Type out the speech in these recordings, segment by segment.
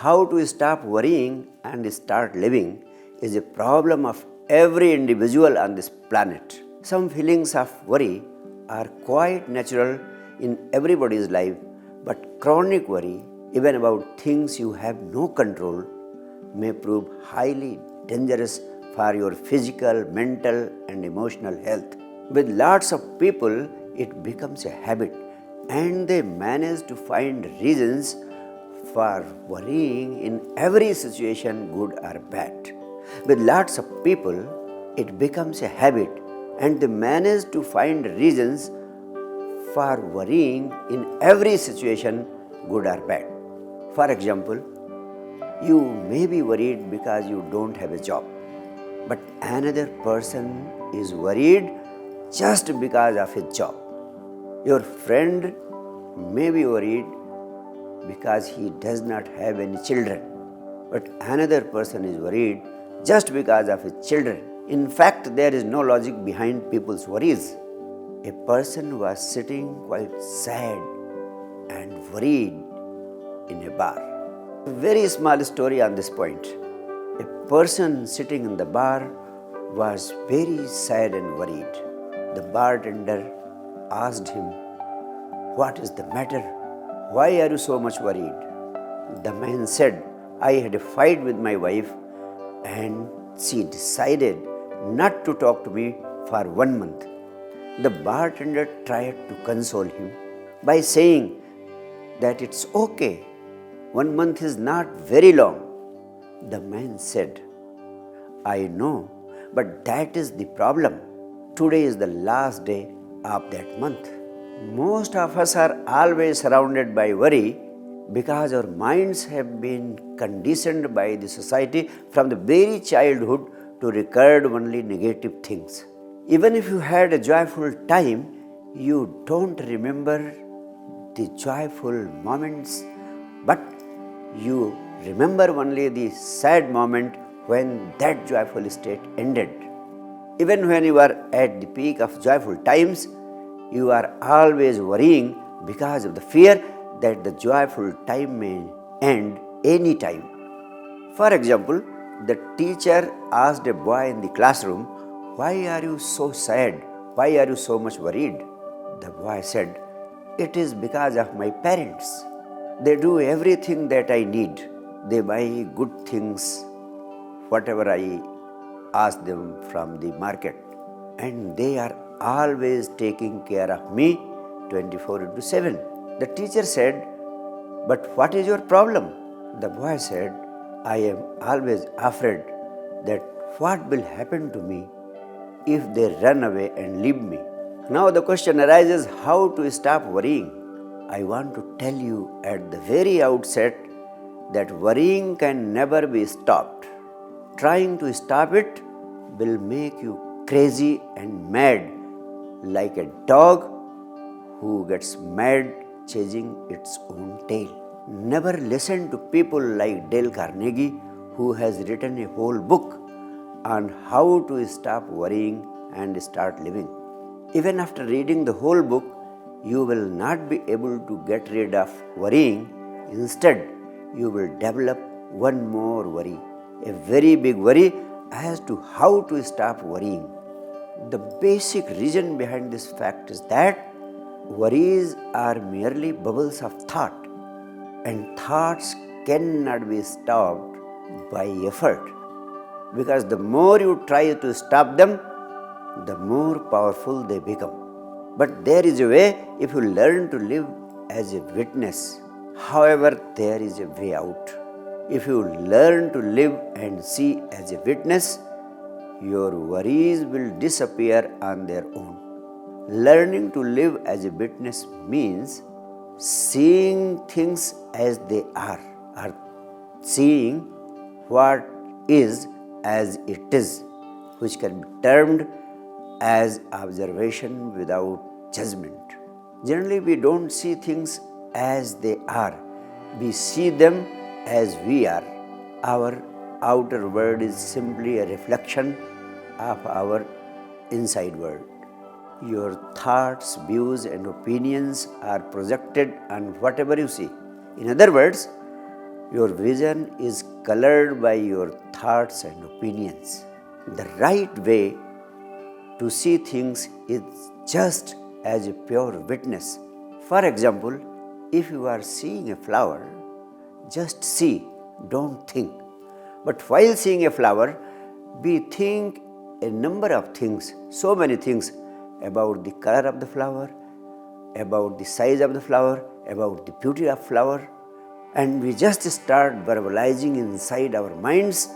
how to stop worrying and start living is a problem of every individual on this planet. Some feelings of worry are quite natural in everybody's life, but chronic worry, even about things you have no control, may prove highly dangerous for your physical, mental, and emotional health. With lots of people, it becomes a habit, and they manage to find reasons for worrying in every situation, good or bad. With lots of people, it becomes a habit, and they manage to find reasons for worrying in every situation, good or bad. For example, you may be worried because you don't have a job, but another person is worried just because of his job. Your friend may be worried because he does not have any children, but another person is worried just because of his children. In fact, there is no logic behind people's worries. A person was sitting quite sad and worried in a bar. A very small story on this point. A person sitting in the bar was very sad and worried. The bartender asked him, "What is the matter? Why are you so much worried?" The man said, "I had a fight with my wife and she decided not to talk to me for 1 month. The bartender tried to console him by saying that it's okay. 1 month is not very long. The man said, "I know, but that is the problem. Today is the last day of that month." Most of us are always surrounded by worry because our minds have been conditioned by the society from the very childhood to record only negative things. Even if you had a joyful time, you don't remember the joyful moments, but you remember only the sad moment when that joyful state ended. Even when you are at the peak of joyful times, you are always worrying because of the fear that the joyful time may end any time. For example, the teacher asked a boy in the classroom, "Why are you so sad? Why are you so much worried?" The boy said, "It is because of my parents. They do everything that I need. They buy good things, whatever I ask them from the market. And they are always taking care of me 24/7. The teacher said, "But what is your problem?" The boy said, "I am always afraid that what will happen to me if they run away and leave me." Now the question arises, how to stop worrying? I want to tell you at the very outset that worrying can never be stopped. Trying to stop it will make you crazy and mad, like a dog who gets mad chasing its own tail. Never listen to people like Dale Carnegie, who has written a whole book on how to stop worrying and start living. Even after reading the whole book, you will not be able to get rid of worrying. Instead, you will develop one more worry, a very big worry as to how to stop worrying. The basic reason behind this fact is that worries are merely bubbles of thought, and thoughts cannot be stopped by effort, because the more you try to stop them, the more powerful they become. But there is a way if you learn to live as a witness. However, there is a way out. If you learn to live and see as a witness, your worries will disappear on their own. Learning to live as a witness means seeing things as they are, or seeing what is as it is, which can be termed as observation without judgment. Generally, we don't see things as they are. We see them as we are. Our outer world is simply a reflection of our inside world. Your thoughts, views, and opinions are projected on whatever you see. In other words, Your vision is colored by your thoughts and opinions. The right way to see things is just as a pure witness. For example, if you are seeing a flower, just see, don't think. But while seeing a flower, we think a number of things, so many things about the color of the flower, about the size of the flower, about the beauty of flower, and we just start verbalizing inside our minds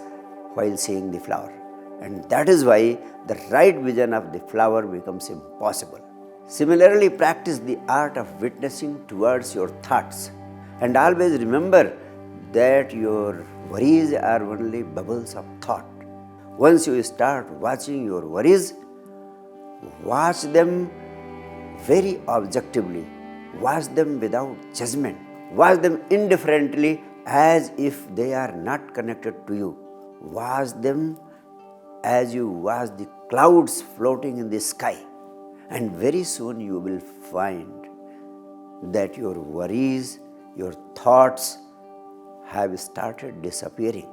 while seeing the flower. And that is why the right vision of the flower becomes impossible. Similarly, practice the art of witnessing towards your thoughts. And always remember that your worries are only bubbles of thought. Once you start watching your worries, watch them very objectively. Watch them without judgment. Watch them indifferently as if they are not connected to you. Watch them as you watch the clouds floating in the sky. And very soon you will find that your worries, your thoughts have started disappearing.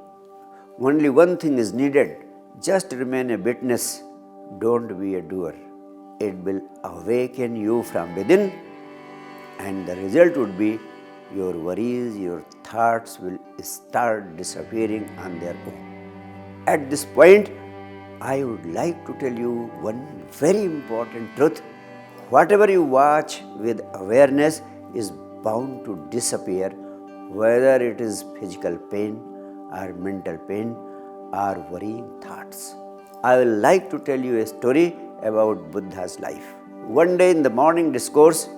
Only one thing is needed. Just remain a witness. Don't be a doer. It will awaken you from within, and the result would be your worries, your thoughts will start disappearing on their own. At this point, I would like to tell you one very important truth. Whatever you watch with awareness is bound to disappear, whether it is physical pain or mental pain or worrying thoughts. I will like to tell you a story about Buddha's life. One day in the morning discourse,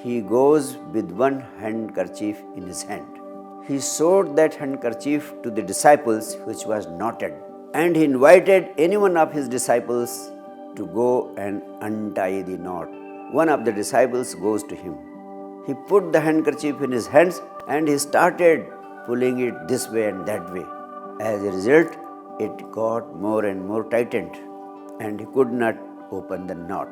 he goes with one handkerchief in his hand. He showed that handkerchief to the disciples, which was knotted, and he invited any one of his disciples to go and untie the knot. One of the disciples goes to him. He put the handkerchief in his hands and he started pulling it this way and that way. As a result, it got more and more tightened and he could not open the knot.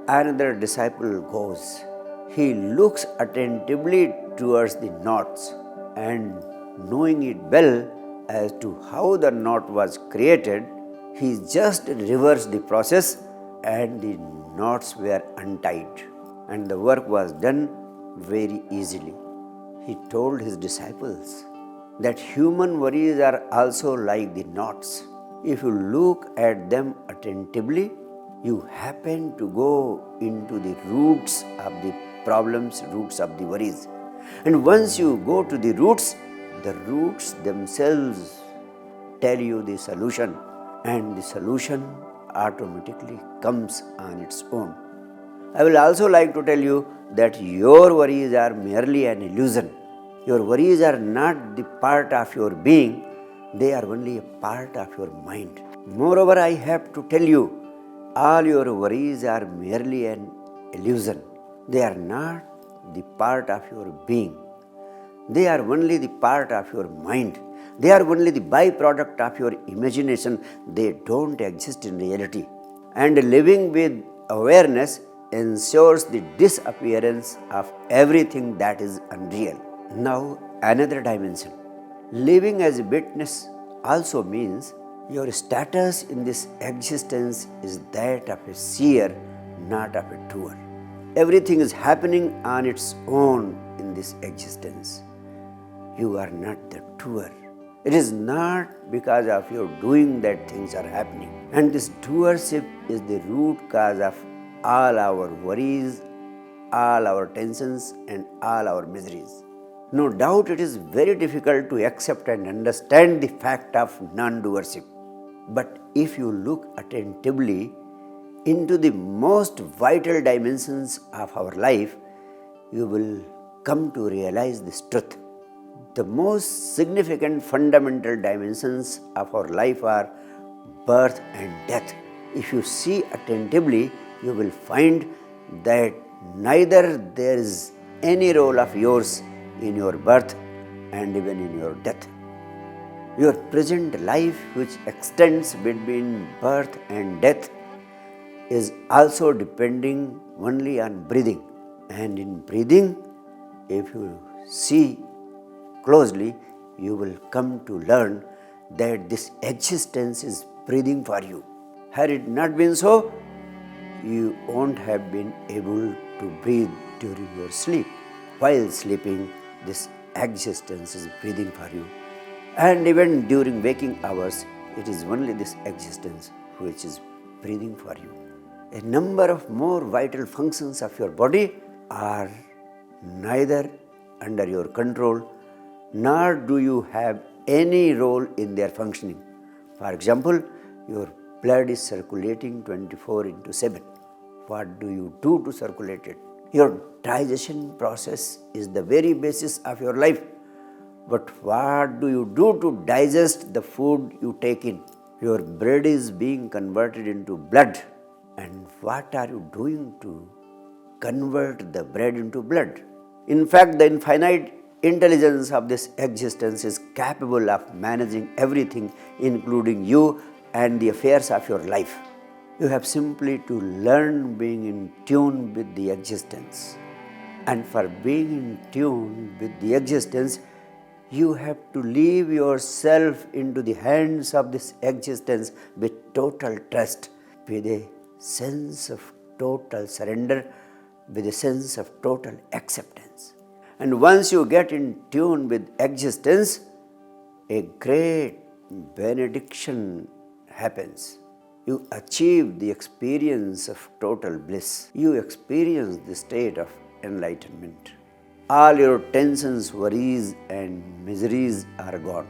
Another disciple goes. He looks attentively towards the knots and knowing it well as to how the knot was created, he just reversed the process and the knots were untied and the work was done very easily. He told his disciples that human worries are also like the knots. If you look at them attentively, you happen to go into the roots of the problems, roots of the worries. And once you go to the roots themselves tell you the solution, and the solution automatically comes on its own. I will also like to tell you that your worries are merely an illusion. Your worries are not the part of your being, they are only a part of your mind. Moreover, I have to tell you, all your worries are merely an illusion. They are not the part of your being. They are only the part of your mind. They are only the byproduct of your imagination. They don't exist in reality. And living with awareness ensures the disappearance of everything that is unreal. Now, another dimension. Living as a witness also means your status in this existence is that of a seer, not of a doer. Everything is happening on its own in this existence. You are not the doer. It is not because of your doing that things are happening. And this doership is the root cause of all our worries, all our tensions, and all our miseries. No doubt it is very difficult to accept and understand the fact of non-doership. But if you look attentively into the most vital dimensions of our life, you will come to realize this truth. The most significant fundamental dimensions of our life are birth and death. If you see attentively, you will find that neither there is any role of yours in your birth and even in your death. Your present life, which extends between birth and death, is also depending only on breathing. And in breathing, if you see closely, you will come to learn that this existence is breathing for you. Had it not been so, you won't have been able to breathe during your sleep. While sleeping, this existence is breathing for you. And even during waking hours, it is only this existence which is breathing for you. A number of more vital functions of your body are neither under your control, nor do you have any role in their functioning. For example, your blood is circulating 24/7. What do you do to circulate it? Your digestion process is the very basis of your life. But what do you do to digest the food you take in? Your bread is being converted into blood. And what are you doing to convert the bread into blood? In fact, the infinite intelligence of this existence is capable of managing everything, including you and the affairs of your life. You have simply to learn being in tune with the existence. And for being in tune with the existence, you have to leave yourself into the hands of this existence with total trust, with a sense of total surrender, with a sense of total acceptance. And once you get in tune with existence, a great benediction happens. You achieve the experience of total bliss. You experience the state of enlightenment. All your tensions, worries, and miseries are gone.